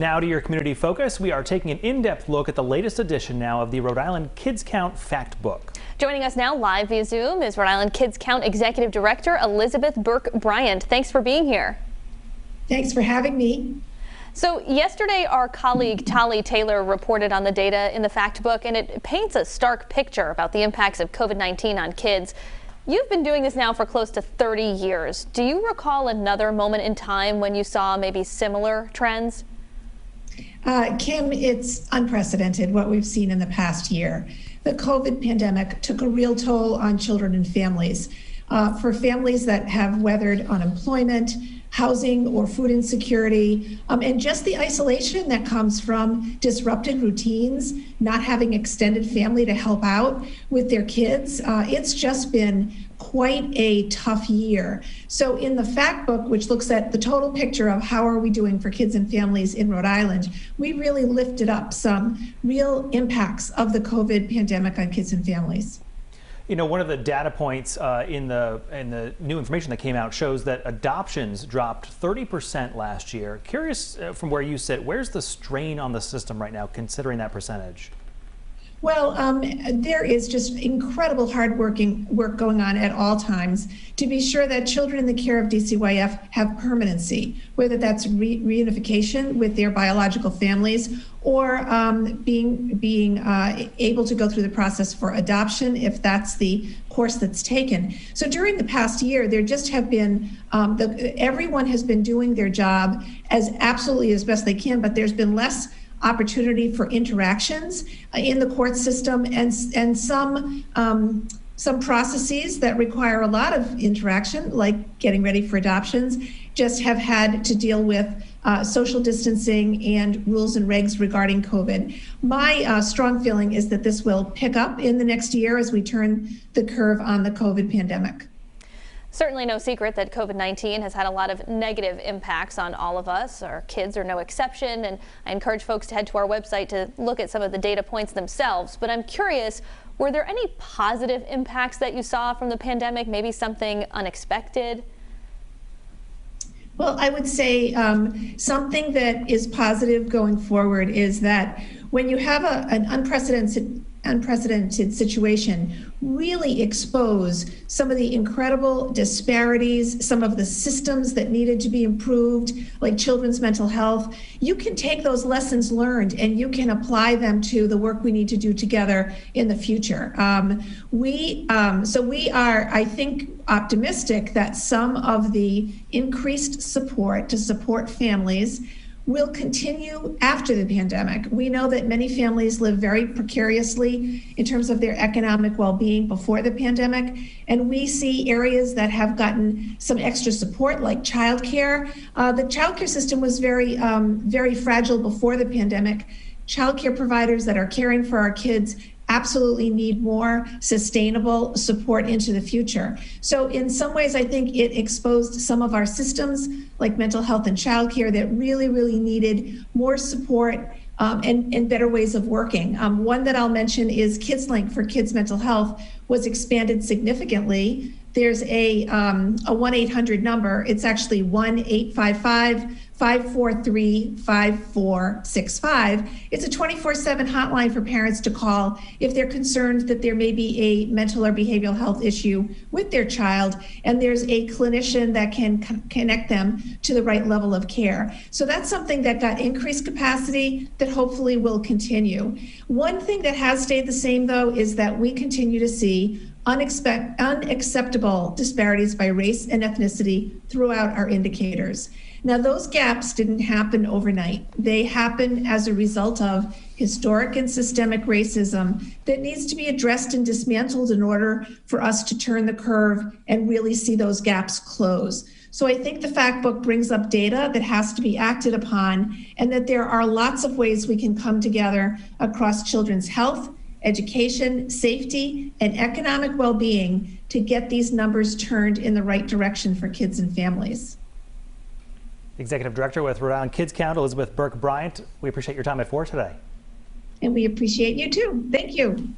Now to your community focus, we are taking an in-depth look at the latest edition now of the Rhode Island Kids Count Fact Book. Joining us now live via Zoom is Rhode Island Kids Count Executive Director Elizabeth Burke-Bryant. Thanks for being here. Thanks for having me. So yesterday our colleague Tali Taylor reported on the data in the fact book, and it paints a stark picture about the impacts of COVID-19 on kids. You've been doing this now for close to 30 years. Do you recall another moment in time when you saw maybe similar trends? Kim, it's unprecedented what we've seen in the past year. The COVID pandemic took a real toll on children and families. For families that have weathered unemployment, housing or food insecurity, and just the isolation that comes from disrupted routines, not having extended family to help out with their kids. It's just been quite a tough year. So in the fact book, which looks at the total picture of how are we doing for kids and families in Rhode Island, we really lifted up some real impacts of the COVID pandemic on kids and families. You know, one of the data points in the new information that came out shows that adoptions dropped 30% last year. Curious from where you sit, where's the strain on the system right now, considering that percentage? Well, there is just incredible hard work going on at all times to be sure that children in the care of DCYF have permanency, whether that's reunification with their biological families or being able to go through the process for adoption if that's the course that's taken. So during the past year, there just have been, everyone has been doing their job as absolutely as best they can, but there's been less opportunity for interactions in the court system and some processes that require a lot of interaction, like getting ready for adoptions, just have had to deal with social distancing and rules and regs regarding COVID. My strong feeling is that this will pick up in the next year as we turn the curve on the COVID pandemic. Certainly no secret that COVID-19 has had a lot of negative impacts on all of us. Our kids are no exception, and I encourage folks to head to our website to look at some of the data points themselves. But I'm curious, were there any positive impacts that you saw from the pandemic, maybe something unexpected? Well, I would say something that is positive going forward is that when you have an unprecedented situation, really expose some of the incredible disparities, some of the systems that needed to be improved, like children's mental health. You can take those lessons learned and you can apply them to the work we need to do together in the future. So we are, I think, optimistic that some of the increased support to support families will continue after the pandemic. We know that many families live very precariously in terms of their economic well-being before the pandemic, and we see areas that have gotten some extra support, like childcare. The childcare system was very fragile before the pandemic. Childcare providers that are caring for our kids absolutely need more sustainable support into the future. So in some ways, I think it exposed some of our systems like mental health and childcare that really needed more support and better ways of working. One that I'll mention is KidsLink for kids' mental health was expanded significantly. There's a 1-800 number. It's actually 1-855-543-5465. It's a 24/7 hotline for parents to call if they're concerned that there may be a mental or behavioral health issue with their child, and there's a clinician that can connect them to the right level of care. So that's something that got increased capacity that hopefully will continue. One thing that has stayed the same, though, is that we continue to see unacceptable disparities by race and ethnicity throughout our indicators. Now, those gaps didn't happen overnight. They happen as a result of historic and systemic racism that needs to be addressed and dismantled in order for us to turn the curve and really see those gaps close. So I think the fact book brings up data that has to be acted upon, and that there are lots of ways we can come together across children's health, education, safety, and economic well-being to get these numbers turned in the right direction for kids and families. Executive Director with Rhode Island Kids Count, Elizabeth Burke-Bryant. We appreciate your time at 4 today. And we appreciate you too. Thank you.